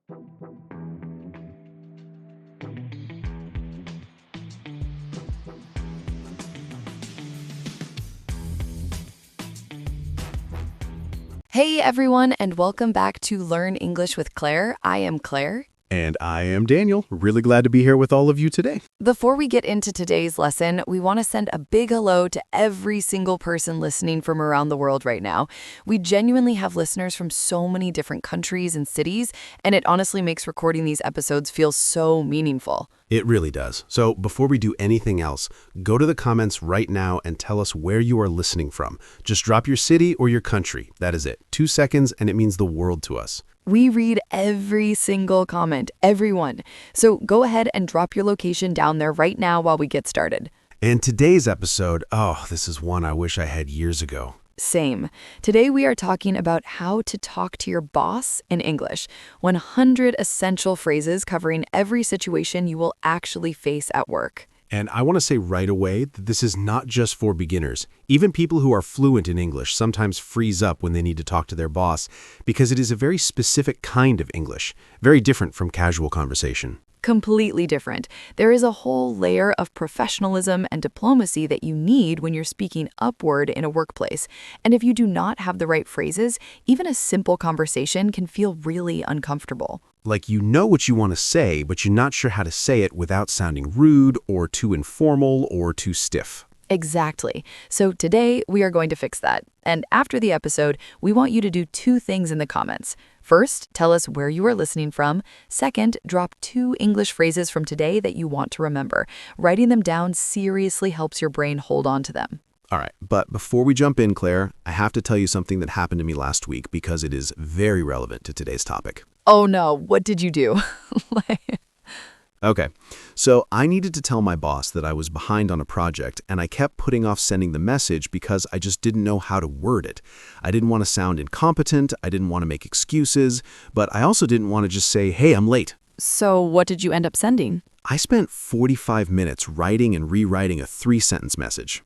Hey everyone, and welcome back to Learn English with Claire. I am Claire. And I am Daniel. Really glad to be here with all of you today. Before we get into today's lesson, we want to send a big hello to every single person listening from around the world right now. We genuinely have listeners from so many different countries and cities, and it honestly makes recording these episodes feel so meaningful. It really does. So before we do anything else, go to the comments right now and tell us where you are listening from. Just drop your city or your country. That is it. 2 seconds, and it means the world to us. We read every single comment, everyone. So go ahead and drop your location down there right now while we get started. And today's episode, this is one I wish I had years ago. Same. Today we are talking about how to talk to your boss in English. 100 essential phrases covering every situation you will actually face at work. And I want to say right away that this is not just for beginners. Even people who are fluent in English sometimes freeze up when they need to talk to their boss because it is a very specific kind of English, very different from casual conversation. Completely different. There is a whole layer of professionalism and diplomacy that you need when you're speaking upward in a workplace. And if you do not have the right phrases, even a simple conversation can feel really uncomfortable. Like you know what you want to say, but you're not sure how to say it without sounding rude or too informal or too stiff. Exactly. So today we are going to fix that. And after the episode, we want you to do 2 things in the comments. First, tell us where you are listening from. Second, drop 2 English phrases from today that you want to remember. Writing them down seriously helps your brain hold on to them. All right, but before we jump in, Claire, I have to tell you something that happened to me last week because it is very relevant to today's topic. Oh no, what did you do? Okay, so I needed to tell my boss that I was behind on a project, and I kept putting off sending the message because I just didn't know how to word it. I didn't want to sound incompetent, I didn't want to make excuses, but I also didn't want to just say, hey, I'm late. So what did you end up sending? I spent 45 minutes writing and rewriting a 3-sentence message.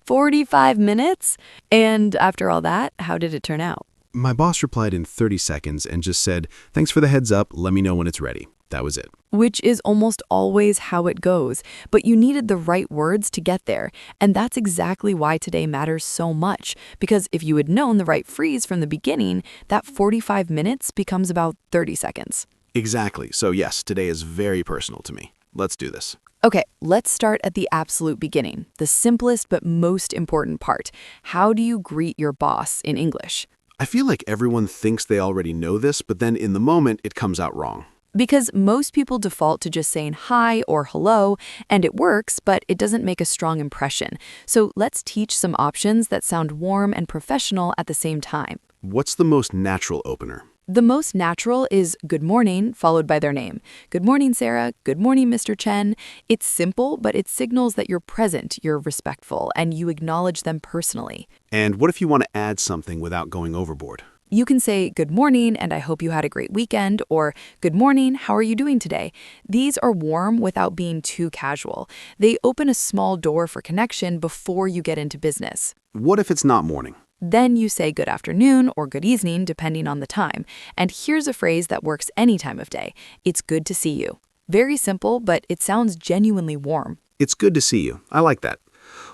45 minutes? And after all that, how did it turn out? My boss replied in 30 seconds and just said, thanks for the heads up, let me know when it's ready. That was it. Which is almost always how it goes. But you needed the right words to get there. And that's exactly why today matters so much. Because if you had known the right phrase from the beginning, that 45 minutes becomes about 30 seconds. Exactly. So yes, today is very personal to me. Let's do this. Okay, let's start at the absolute beginning, the simplest but most important part. How do you greet your boss in English? I feel like everyone thinks they already know this, but then in the moment, it comes out wrong. Because most people default to just saying hi or hello, and it works, but it doesn't make a strong impression. So let's teach some options that sound warm and professional at the same time. What's the most natural opener? The most natural is good morning, followed by their name. Good morning, Sarah. Good morning, Mr. Chen. It's simple, but it signals that you're present, you're respectful, and you acknowledge them personally. And what if you want to add something without going overboard? You can say, good morning, and I hope you had a great weekend, or good morning, how are you doing today? These are warm without being too casual. They open a small door for connection before you get into business. What if it's not morning? Then you say good afternoon or good evening, depending on the time. And here's a phrase that works any time of day. It's good to see you. Very simple, but it sounds genuinely warm. It's good to see you. I like that.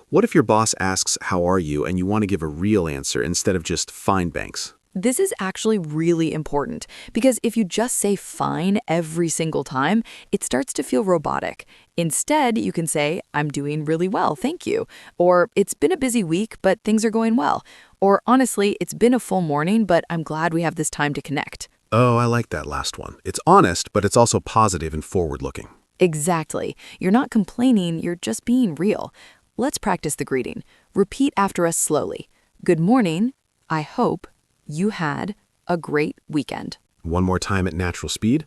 What if your boss asks, how are you, and you want to give a real answer instead of just fine, Banks? This is actually really important because if you just say fine every single time, it starts to feel robotic. Instead, you can say, I'm doing really well, thank you. Or it's been a busy week, but things are going well. Or honestly, it's been a full morning, but I'm glad we have this time to connect. Oh, I like that last one. It's honest, but it's also positive and forward-looking. Exactly. You're not complaining, you're just being real. Let's practice the greeting. Repeat after us slowly. Good morning, I hope you had a great weekend. One more time at natural speed.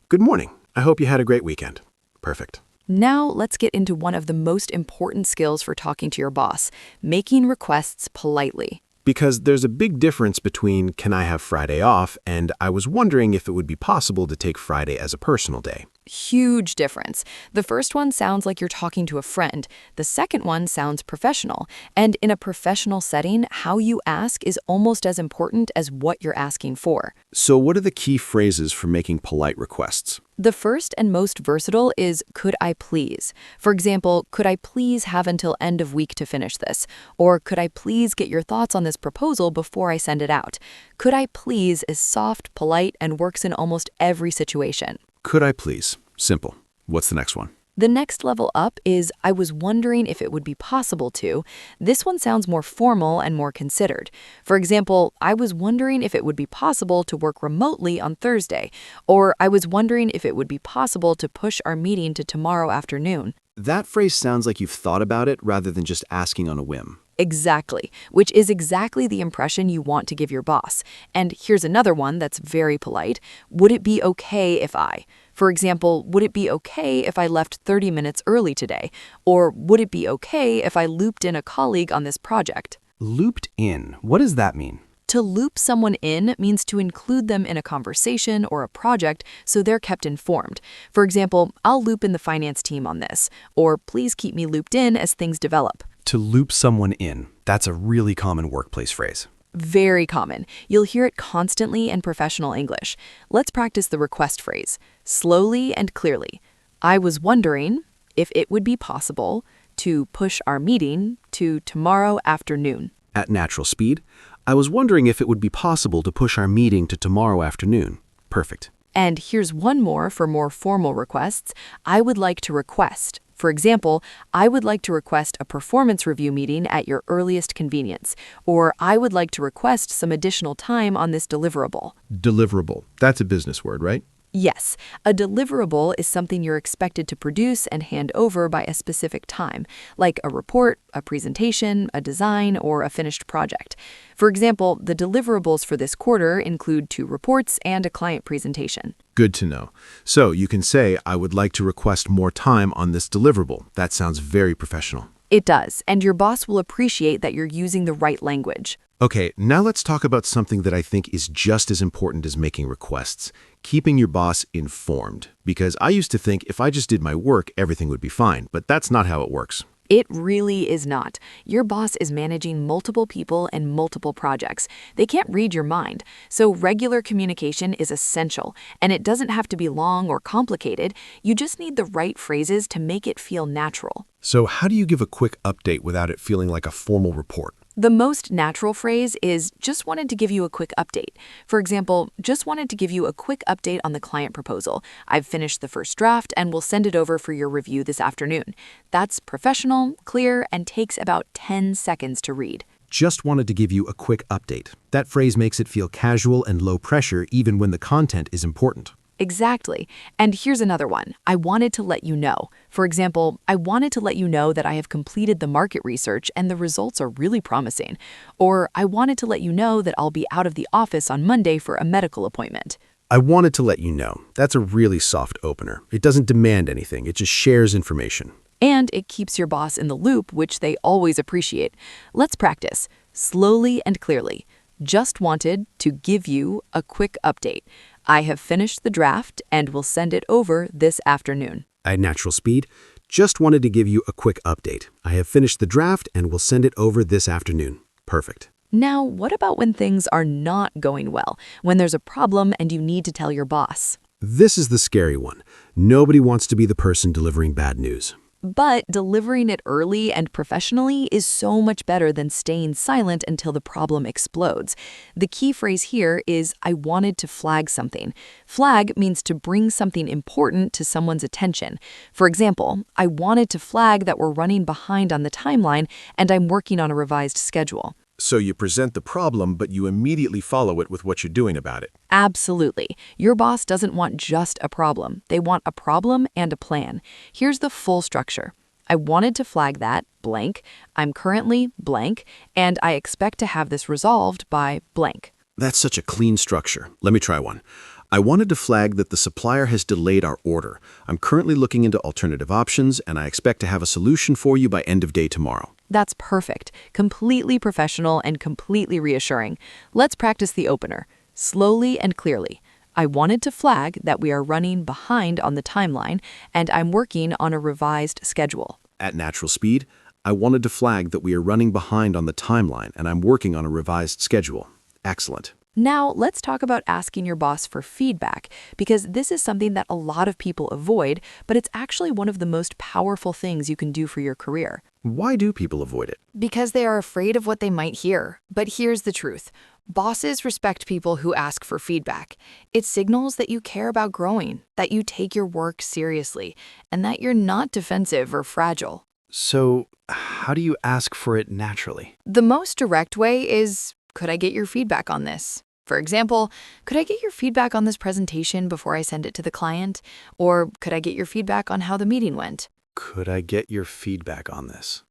Good morning. I hope you had a great weekend. Perfect. Now let's get into one of the most important skills for talking to your boss, making requests politely. Because there's a big difference between can I have Friday off and I was wondering if it would be possible to take Friday as a personal day. Huge difference. The first one sounds like you're talking to a friend. The second one sounds professional. And in a professional setting, how you ask is almost as important as what you're asking for. So what are the key phrases for making polite requests? The first and most versatile is could I please? For example, could I please have until end of week to finish this? Or could I please get your thoughts on this proposal before I send it out? Could I please is soft, polite, and works in almost every situation. Could I please? Simple. What's the next one? The next level up is I was wondering if it would be possible to. This one sounds more formal and more considered. For example, I was wondering if it would be possible to work remotely on Thursday, or I was wondering if it would be possible to push our meeting to tomorrow afternoon. That phrase sounds like you've thought about it rather than just asking on a whim. Exactly, which is exactly the impression you want to give your boss. And here's another one that's very polite. Would it be okay if I? For example, would it be okay if I left 30 minutes early today? Or would it be okay if I looped in a colleague on this project? Looped in. What does that mean? To loop someone in means to include them in a conversation or a project so they're kept informed. For example, I'll loop in the finance team on this, or please keep me looped in as things develop. To loop someone in. That's a really common workplace phrase. Very common. You'll hear it constantly in professional English. Let's practice the request phrase, slowly and clearly. I was wondering if it would be possible to push our meeting to tomorrow afternoon. At natural speed, I was wondering if it would be possible to push our meeting to tomorrow afternoon. Perfect. And here's one more for more formal requests. I would like to request. For example, I would like to request a performance review meeting at your earliest convenience, or I would like to request some additional time on this deliverable. Deliverable. That's a business word, right? Yes, a deliverable is something you're expected to produce and hand over by a specific time, like a report, a presentation, a design, or a finished project. For example, the deliverables for this quarter include 2 reports and a client presentation. Good to know. So you can say, I would like to request more time on this deliverable. That sounds very professional. It does, and your boss will appreciate that you're using the right language. Okay, now let's talk about something that I think is just as important as making requests, keeping your boss informed. Because I used to think if I just did my work, everything would be fine, but that's not how it works. It really is not. Your boss is managing multiple people and multiple projects. They can't read your mind. So regular communication is essential, and it doesn't have to be long or complicated. You just need the right phrases to make it feel natural. So how do you give a quick update without it feeling like a formal report? The most natural phrase is just wanted to give you a quick update. For example, just wanted to give you a quick update on the client proposal. I've finished the first draft and will send it over for your review this afternoon. That's professional, clear, and takes about 10 seconds to read. Just wanted to give you a quick update. That phrase makes it feel casual and low pressure even when the content is important. Exactly. And here's another one. I wanted to let you know. For example, I wanted to let you know that I have completed the market research and the results are really promising. Or I wanted to let you know that I'll be out of the office on Monday for a medical appointment. I wanted to let you know. That's a really soft opener. It doesn't demand anything. It just shares information. And it keeps your boss in the loop, which they always appreciate. Let's practice. Slowly and clearly. Just wanted to give you a quick update. I have finished the draft and will send it over this afternoon. At natural speed, just wanted to give you a quick update. I have finished the draft and will send it over this afternoon. Perfect. Now, what about when things are not going well, when there's a problem and you need to tell your boss? This is the scary one. Nobody wants to be the person delivering bad news. But delivering it early and professionally is so much better than staying silent until the problem explodes. The key phrase here is, I wanted to flag something. Flag means to bring something important to someone's attention. For example, I wanted to flag that we're running behind on the timeline and I'm working on a revised schedule. So you present the problem, but you immediately follow it with what you're doing about it. Absolutely. Your boss doesn't want just a problem. They want a problem and a plan. Here's the full structure. I wanted to flag that, blank. I'm currently blank, and I expect to have this resolved by blank. That's such a clean structure. Let me try one. I wanted to flag that the supplier has delayed our order. I'm currently looking into alternative options, and I expect to have a solution for you by end of day tomorrow. That's perfect. Completely professional and completely reassuring. Let's practice the opener. Slowly and clearly. I wanted to flag that we are running behind on the timeline and I'm working on a revised schedule. At natural speed, I wanted to flag that we are running behind on the timeline and I'm working on a revised schedule. Excellent. Now, let's talk about asking your boss for feedback, because this is something that a lot of people avoid, but it's actually one of the most powerful things you can do for your career. Why do people avoid it? Because they are afraid of what they might hear. But here's the truth. Bosses respect people who ask for feedback. It signals that you care about growing, that you take your work seriously, and that you're not defensive or fragile. So, how do you ask for it naturally? The most direct way is, could I get your feedback on this? For example, could I get your feedback on this presentation before I send it to the client? Or could I get your feedback on how the meeting went? Could I get your feedback on this?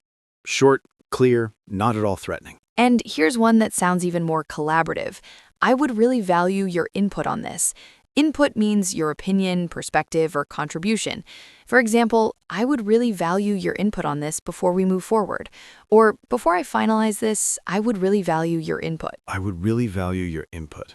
Short, clear, not at all threatening. And here's one that sounds even more collaborative. I would really value your input on this. Input means your opinion, perspective, or contribution. For example, I would really value your input on this before we move forward. Or before I finalize this, I would really value your input. I would really value your input.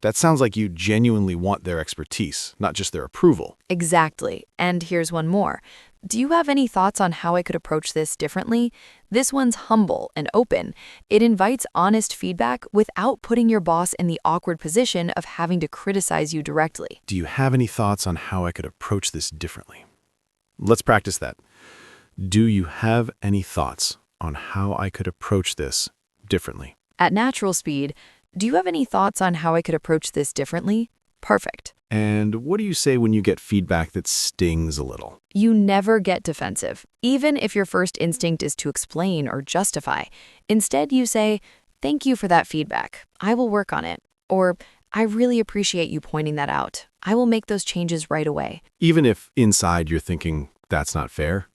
That sounds like you genuinely want their expertise, not just their approval. Exactly. And here's one more. Do you have any thoughts on how I could approach this differently? This one's humble and open. It invites honest feedback without putting your boss in the awkward position of having to criticize you directly. Do you have any thoughts on how I could approach this differently? Let's practice that. Do you have any thoughts on how I could approach this differently? At natural speed, do you have any thoughts on how I could approach this differently? Perfect. And what do you say when you get feedback that stings a little? You never get defensive, even if your first instinct is to explain or justify. Instead, you say, "Thank you for that feedback. I will work on it." Or, "I really appreciate you pointing that out. I will make those changes right away." Even if inside you're thinking, that's not fair.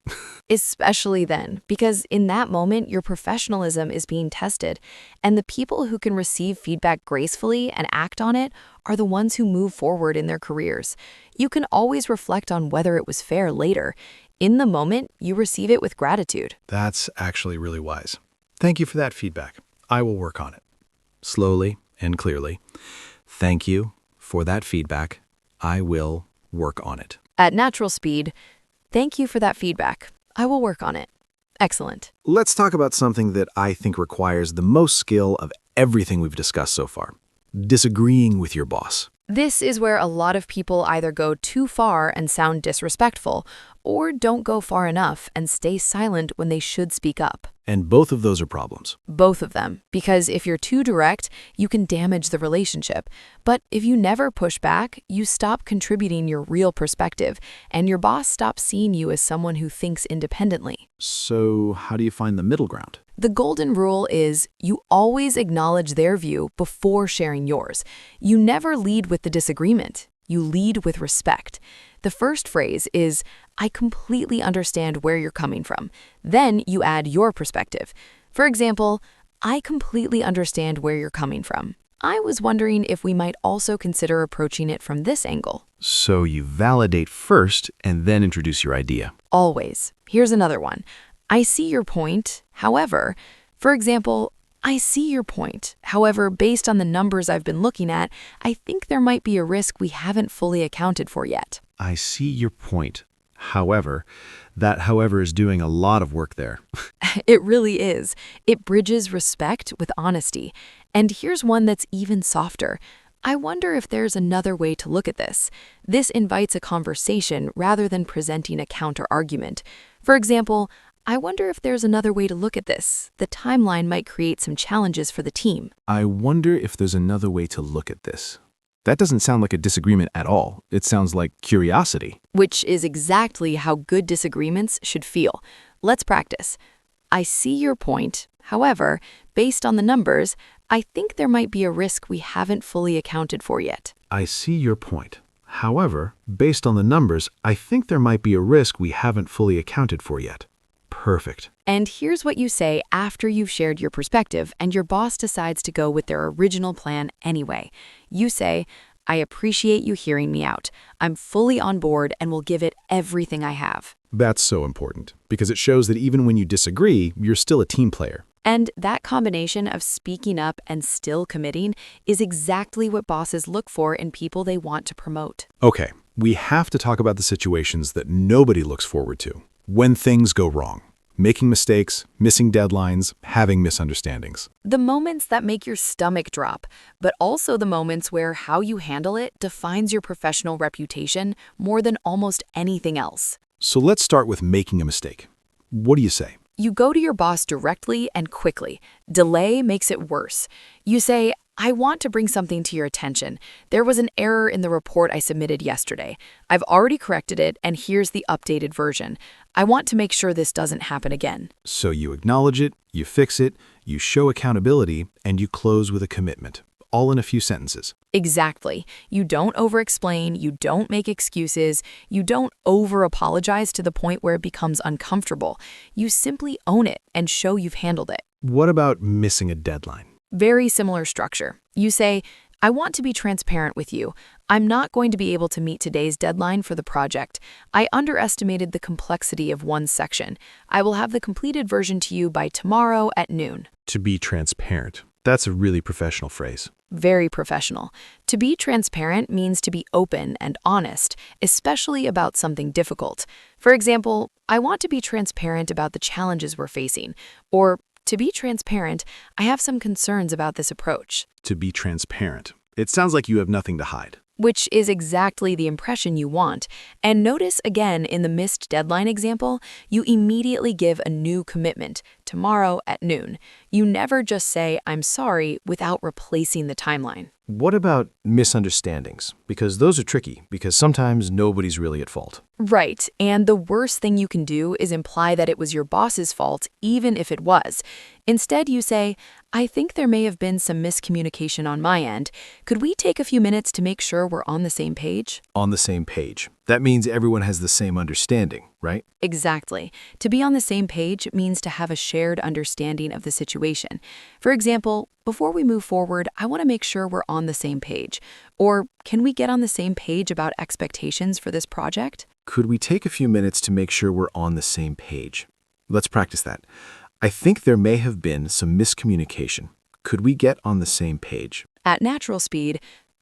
Especially then, because in that moment, your professionalism is being tested, and the people who can receive feedback gracefully and act on it are the ones who move forward in their careers. You can always reflect on whether it was fair later. In the moment, you receive it with gratitude. That's actually really wise. Thank you for that feedback. I will work on it. Slowly and clearly. Thank you for that feedback. I will work on it. At natural speed, thank you for that feedback. I will work on it. Excellent. Let's talk about something that I think requires the most skill of everything we've discussed so far. Disagreeing with your boss. This is where a lot of people either go too far and sound disrespectful, or don't go far enough and stay silent when they should speak up. And both of those are problems. Both of them, because if you're too direct, you can damage the relationship. But if you never push back, you stop contributing your real perspective, and your boss stops seeing you as someone who thinks independently. So how do you find the middle ground? The golden rule is you always acknowledge their view before sharing yours. You never lead with the disagreement. You lead with respect. The first phrase is, "I completely understand where you're coming from." Then you add your perspective. For example, "I completely understand where you're coming from. I was wondering if we might also consider approaching it from this angle." So you validate first and then introduce your idea. Always. Here's another one. "I see your point. However," for example, "I see your point. However, based on the numbers I've been looking at, I think there might be a risk we haven't fully accounted for yet." I see your point. However, that however is doing a lot of work there. It really is. It bridges respect with honesty. And here's one that's even softer. "I wonder if there's another way to look at this." This invites a conversation rather than presenting a counter-argument. For example, "I wonder if there's another way to look at this. The timeline might create some challenges for the team." I wonder if there's another way to look at this. That doesn't sound like a disagreement at all. It sounds like curiosity. Which is exactly how good disagreements should feel. Let's practice. "I see your point. However, based on the numbers, I think there might be a risk we haven't fully accounted for yet." I see your point. However, based on the numbers, I think there might be a risk we haven't fully accounted for yet. Perfect. And here's what you say after you've shared your perspective and your boss decides to go with their original plan anyway. You say, I appreciate you hearing me out. I'm fully on board and will give it everything I have. That's so important, because it shows that even when you disagree, you're still a team player. And that combination of speaking up and still committing is exactly what bosses look for in people they want to promote. Okay, we have to talk about the situations that nobody looks forward to. When things go wrong. Making mistakes, missing deadlines, having misunderstandings. The moments that make your stomach drop, but also the moments where how you handle it defines your professional reputation more than almost anything else. So let's start with making a mistake. What do you say? You go to your boss directly and quickly. Delay makes it worse. You say, I want to bring something to your attention. There was an error in the report I submitted yesterday. I've already corrected it, and here's the updated version. I want to make sure this doesn't happen again. So you acknowledge it, you fix it, you show accountability, and you close with a commitment, all in a few sentences. Exactly. You don't over-explain, you don't make excuses, you don't over-apologize to the point where it becomes uncomfortable. You simply own it and show you've handled it. What about missing a deadline? Very similar structure. You say, I want to be transparent with you. I'm not going to be able to meet today's deadline for the project. I underestimated the complexity of one section. I will have the completed version to you by tomorrow at noon. To be transparent. That's a really professional phrase. Very professional. To be transparent means to be open and honest, especially about something difficult. For example, I want to be transparent about the challenges we're facing, or to be transparent, I have some concerns about this approach. To be transparent. It sounds like you have nothing to hide. Which is exactly the impression you want. And notice again in the missed deadline example, you immediately give a new commitment, tomorrow at noon. You never just say, I'm sorry, without replacing the timeline. What about misunderstandings? Because those are tricky, because sometimes nobody's really at fault. Right, and the worst thing you can do is imply that it was your boss's fault, even if it was. Instead, you say, I think there may have been some miscommunication on my end. Could we take a few minutes to make sure we're on the same page? On the same page. That means everyone has the same understanding, right? Exactly. To be on the same page means to have a shared understanding of the situation. For example, before we move forward, I want to make sure we're on the same page. Or, can we get on the same page about expectations for this project? Could we take a few minutes to make sure we're on the same page? Let's practice that. I think there may have been some miscommunication. Could we get on the same page? At natural speed,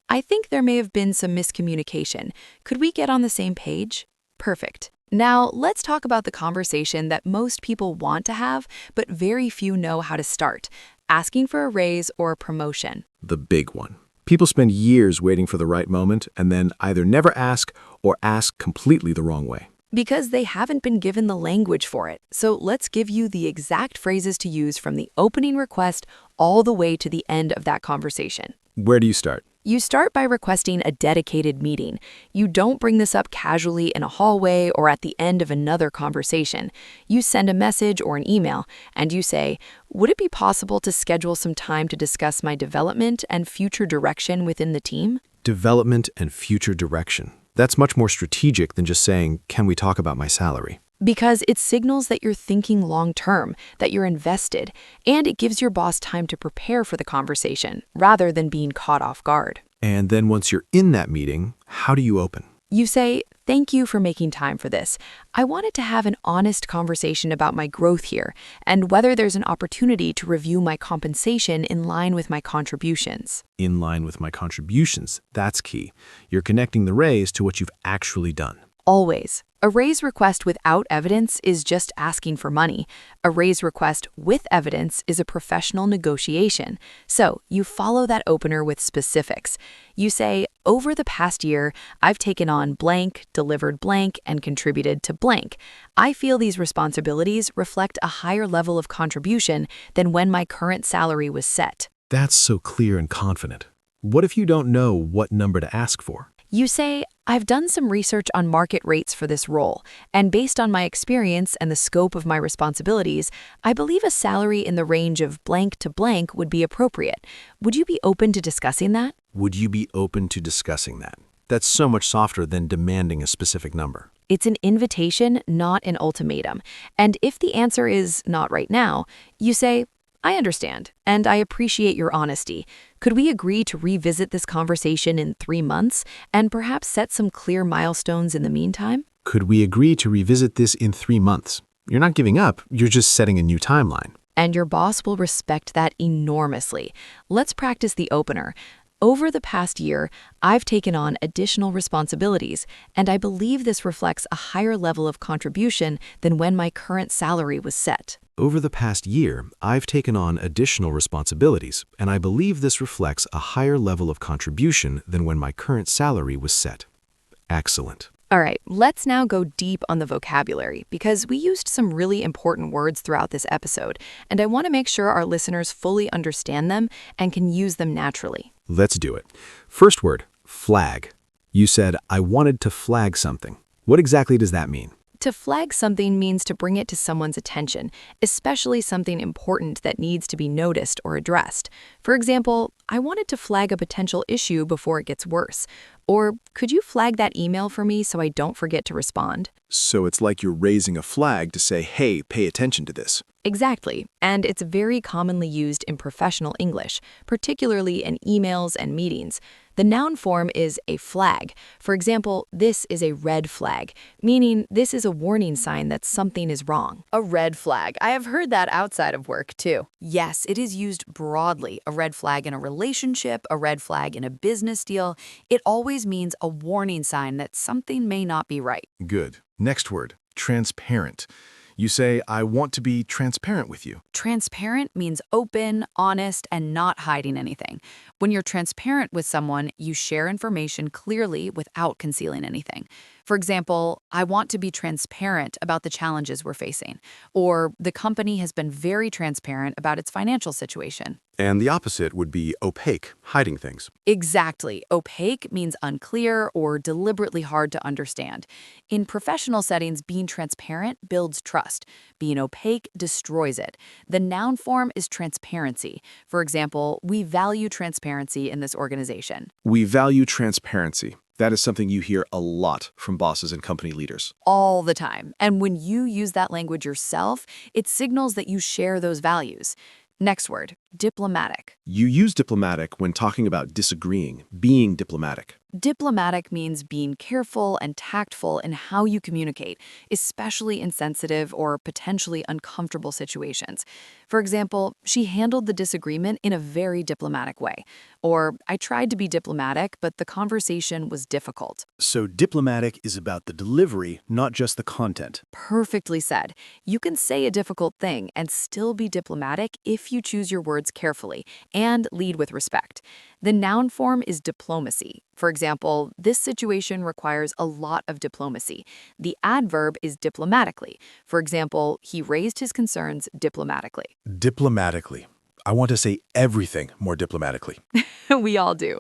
I think there may have been some miscommunication. Could we get on the same page? Perfect. Now, let's talk about the conversation that most people want to have, but very few know how to start, asking for a raise or a promotion. The big one. People spend years waiting for the right moment and then either never ask or ask completely the wrong way. Because they haven't been given the language for it. So let's give you the exact phrases to use from the opening request all the way to the end of that conversation. Where do you start? You start by requesting a dedicated meeting. You don't bring this up casually in a hallway or at the end of another conversation. You send a message or an email, and you say, would it be possible to schedule some time to discuss my development and future direction within the team? Development and future direction. That's much more strategic than just saying, can we talk about my salary? Because it signals that you're thinking long-term, that you're invested, and it gives your boss time to prepare for the conversation, rather than being caught off guard. And then once you're in that meeting, how do you open? You say, thank you for making time for this. I wanted to have an honest conversation about my growth here, and whether there's an opportunity to review my compensation in line with my contributions. In line with my contributions, that's key. You're connecting the raise to what you've actually done. Always. A raise request without evidence is just asking for money. A raise request with evidence is a professional negotiation. So you follow that opener with specifics. You say, over the past year, I've taken on blank, delivered blank, and contributed to blank. I feel these responsibilities reflect a higher level of contribution than when my current salary was set. That's so clear and confident. What if you don't know what number to ask for? You say, I've done some research on market rates for this role, and based on my experience and the scope of my responsibilities, I believe a salary in the range of blank to blank would be appropriate. Would you be open to discussing that? Would you be open to discussing that? That's so much softer than demanding a specific number. It's an invitation, not an ultimatum. And if the answer is not right now, you say, I understand, and I appreciate your honesty. Could we agree to revisit this conversation in 3 months and perhaps set some clear milestones in the meantime? Could we agree to revisit this in 3 months? You're not giving up, you're just setting a new timeline. And your boss will respect that enormously. Let's practice the opener. Over the past year, I've taken on additional responsibilities, and I believe this reflects a higher level of contribution than when my current salary was set. Over the past year, I've taken on additional responsibilities, and I believe this reflects a higher level of contribution than when my current salary was set. Excellent. All right, let's now go deep on the vocabulary because we used some really important words throughout this episode, and I want to make sure our listeners fully understand them and can use them naturally. Let's do it. First word, flag. You said, I wanted to flag something. What exactly does that mean? To flag something means to bring it to someone's attention, especially something important that needs to be noticed or addressed. For example, I wanted to flag a potential issue before it gets worse. Or, could you flag that email for me so I don't forget to respond? So it's like you're raising a flag to say, hey, pay attention to this. Exactly, and it's very commonly used in professional English, particularly in emails and meetings. The noun form is a flag. For example, this is a red flag, meaning this is a warning sign that something is wrong. A red flag. I have heard that outside of work, too. Yes, it is used broadly. A red flag in a relationship, a red flag in a business deal. It always means a warning sign that something may not be right. Good. Next word, transparent. You say, I want to be transparent with you. Transparent means open, honest, and not hiding anything. When you're transparent with someone, you share information clearly without concealing anything. For example, I want to be transparent about the challenges we're facing, or the company has been very transparent about its financial situation. And the opposite would be opaque, hiding things. Exactly. Opaque means unclear or deliberately hard to understand. In professional settings, being transparent builds trust. Being opaque destroys it. The noun form is transparency. For example, we value transparency in this organization. We value transparency. That is something you hear a lot from bosses and company leaders. All the time. And when you use that language yourself, it signals that you share those values. Next word, diplomatic. You use diplomatic when talking about disagreeing, being diplomatic. Diplomatic means being careful and tactful in how you communicate, especially in sensitive or potentially uncomfortable situations. For example, she handled the disagreement in a very diplomatic way. Or, I tried to be diplomatic, but the conversation was difficult. So diplomatic is about the delivery, not just the content. Perfectly said. You can say a difficult thing and still be diplomatic if you choose your words carefully and lead with respect. The noun form is diplomacy. For example, this situation requires a lot of diplomacy. The adverb is diplomatically. For example, he raised his concerns diplomatically. Diplomatically. I want to say everything more diplomatically. We all do.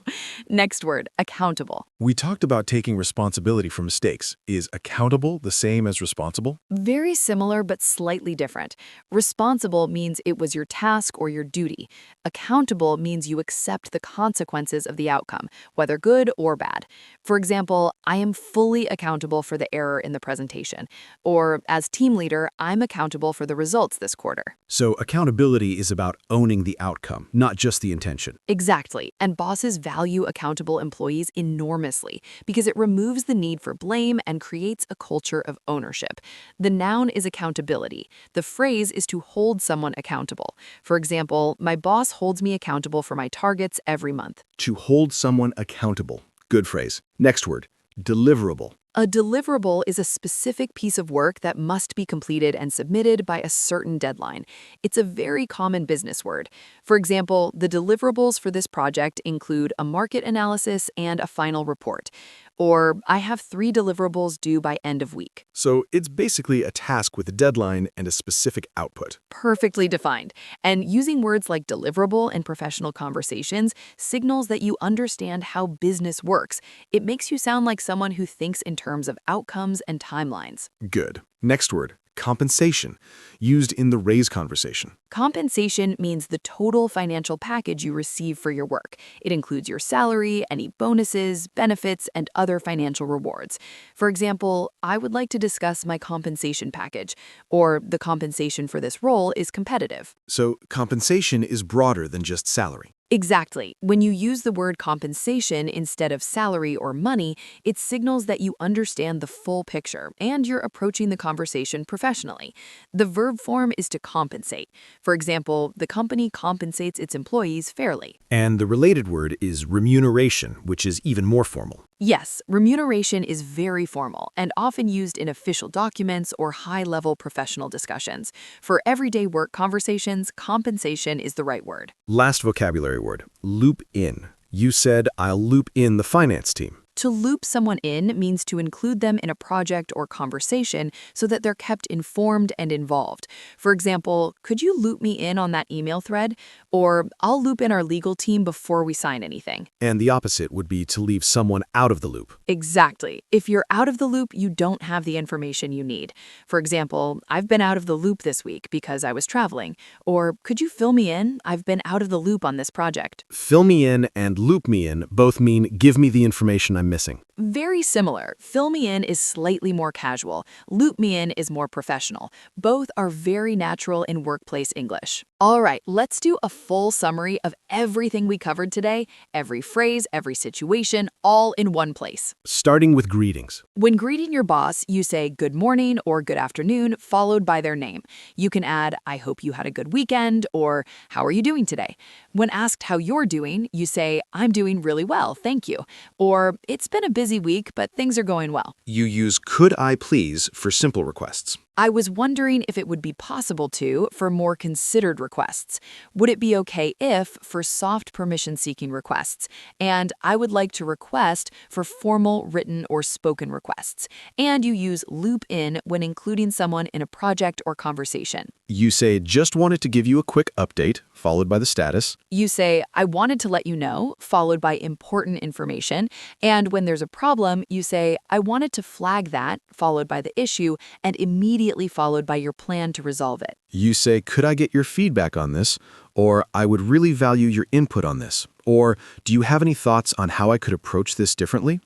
Next word, accountable. We talked about taking responsibility for mistakes. Is accountable the same as responsible? Very similar, but slightly different. Responsible means it was your task or your duty. Accountable means you accept the consequences of the outcome, whether good or bad. For example, I am fully accountable for the error in the presentation. Or, as team leader, I'm accountable for the results this quarter. So accountability is about owning the outcome, not just the intention. Exactly. And bosses value accountable employees enormously because it removes the need for blame and creates a culture of ownership. The noun is accountability. The phrase is to hold someone accountable. For example, my boss holds me accountable for my targets every month. To hold someone accountable. Good phrase. Next word, deliverable. A deliverable is a specific piece of work that must be completed and submitted by a certain deadline. It's a very common business word. For example, the deliverables for this project include a market analysis and a final report. Or, I have 3 deliverables due by end of week. So it's basically a task with a deadline and a specific output. Perfectly defined. And using words like deliverable in professional conversations signals that you understand how business works. It makes you sound like someone who thinks in terms of outcomes and timelines. Good. Next word, Compensation, used in the raise conversation. Compensation means the total financial package you receive for your work. It includes your salary, any bonuses, benefits, and other financial rewards. For example, I would like to discuss my compensation package, or the compensation for this role is competitive. So compensation is broader than just salary. Exactly. When you use the word compensation instead of salary or money, it signals that you understand the full picture and you're approaching the conversation professionally. The verb form is to compensate. For example, the company compensates its employees fairly. And the related word is remuneration, which is even more formal. Yes, remuneration is very formal and often used in official documents or high-level professional discussions. For everyday work conversations, compensation is the right word. Last vocabulary word, loop in. You said, I'll loop in the finance team. To loop someone in means to include them in a project or conversation so that they're kept informed and involved. For example, could you loop me in on that email thread? Or I'll loop in our legal team before we sign anything. And the opposite would be to leave someone out of the loop. Exactly. If you're out of the loop, you don't have the information you need. For example, I've been out of the loop this week because I was traveling. Or could you fill me in? I've been out of the loop on this project. Fill me in and loop me in both mean give me the information I'm missing. Very similar. Fill me in is slightly more casual. Loop me in is more professional. Both are very natural in workplace English. All right, let's do a full summary of everything we covered today, every phrase, every situation, all in one place. Starting with greetings. When greeting your boss, you say good morning or good afternoon, followed by their name. You can add, I hope you had a good weekend, or how are you doing today? When asked how you're doing, you say, I'm doing really well, thank you. Or, it's been a busy week, but things are going well. You use could I please for simple requests. I was wondering if it would be possible to for more considered requests. Would it be okay if for soft permission-seeking requests? And I would like to request for formal written or spoken requests. And you use loop in when including someone in a project or conversation. You say just wanted to give you a quick update, followed by the status. You say, I wanted to let you know, followed by important information. And when there's a problem, you say, I wanted to flag that, followed by the issue, and immediately followed by your plan to resolve it. You say, could I get your feedback on this? Or I would really value your input on this. Or do you have any thoughts on how I could approach this differently?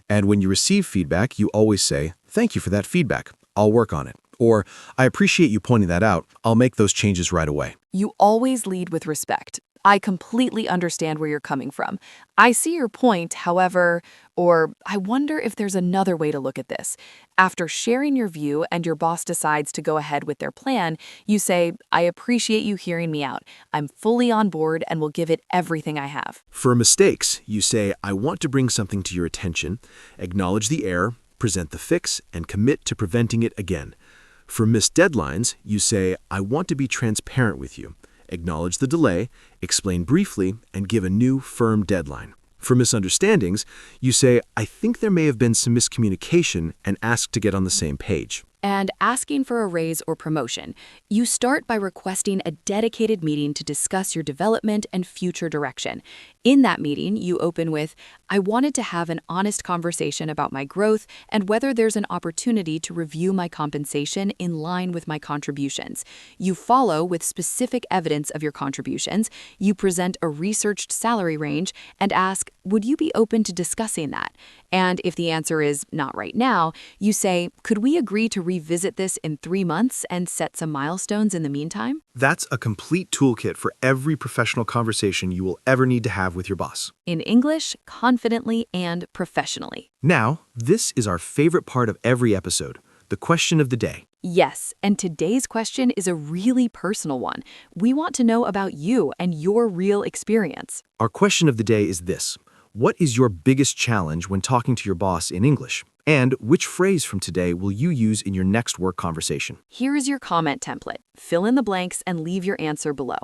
And when you receive feedback, you always say, thank you for that feedback. I'll work on it. Or I appreciate you pointing that out. I'll make those changes right away. You always lead with respect. I completely understand where you're coming from. I see your point, however, or I wonder if there's another way to look at this. After sharing your view and your boss decides to go ahead with their plan, you say, I appreciate you hearing me out. I'm fully on board and will give it everything I have. For mistakes, you say, I want to bring something to your attention, acknowledge the error, present the fix, and commit to preventing it again. For missed deadlines, you say, I want to be transparent with you. Acknowledge the delay, explain briefly, and give a new, firm deadline. For misunderstandings, you say, I think there may have been some miscommunication and ask to get on the same page. And asking for a raise or promotion, you start by requesting a dedicated meeting to discuss your development and future direction. In that meeting, you open with, I wanted to have an honest conversation about my growth and whether there's an opportunity to review my compensation in line with my contributions. You follow with specific evidence of your contributions. You present a researched salary range and ask, would you be open to discussing that? And if the answer is not right now, you say, could we agree to revisit this in 3 months and set some milestones in the meantime? That's a complete toolkit for every professional conversation you will ever need to have with your boss. In English, confidently and professionally. Now, this is our favorite part of every episode, the question of the day. Yes, and today's question is a really personal one. We want to know about you and your real experience. Our question of the day is this. What is your biggest challenge when talking to your boss in English? And which phrase from today will you use in your next work conversation? Here is your comment template. Fill in the blanks and leave your answer below.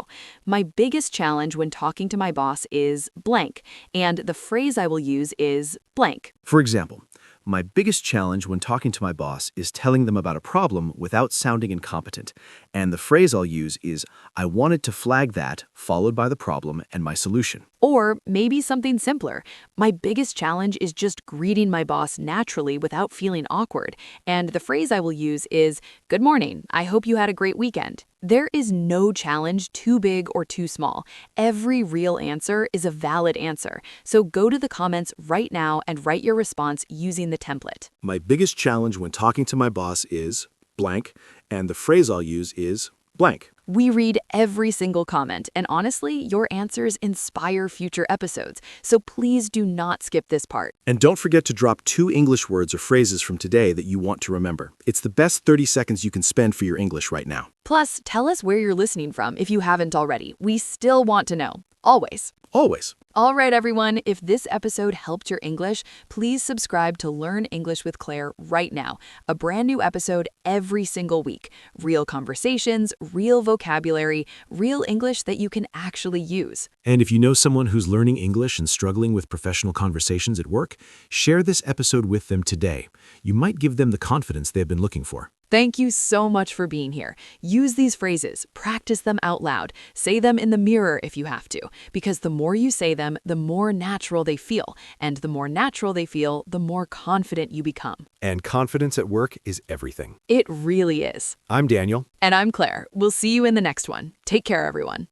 My biggest challenge when talking to my boss is blank, and the phrase I will use is blank. For example, My biggest challenge when talking to my boss is telling them about a problem without sounding incompetent. And the phrase I'll use is, I wanted to flag that, followed by the problem and my solution. Or maybe something simpler. My biggest challenge is just greeting my boss naturally without feeling awkward. And the phrase I will use is, good morning, I hope you had a great weekend. There is no challenge too big or too small. Every real answer is a valid answer. So go to the comments right now and write your response using the template. My biggest challenge when talking to my boss is blank, and the phrase I'll use is blank. We read every single comment, and honestly, your answers inspire future episodes. So please do not skip this part. And don't forget to drop 2 English words or phrases from today that you want to remember. It's the best 30 seconds you can spend for your English right now. Plus, tell us where you're listening from if you haven't already. We still want to know. Always. Always. All right, everyone, if this episode helped your English, please subscribe to Learn English with Claire right now. A brand new episode every single week. Real conversations, real vocabulary, real English that you can actually use. And if you know someone who's learning English and struggling with professional conversations at work, share this episode with them today. You might give them the confidence they've been looking for. Thank you so much for being here. Use these phrases, practice them out loud, say them in the mirror if you have to, because the more you say them, the more natural they feel, and the more natural they feel, the more confident you become. And confidence at work is everything. It really is. I'm Daniel. And I'm Claire. We'll see you in the next one. Take care, everyone.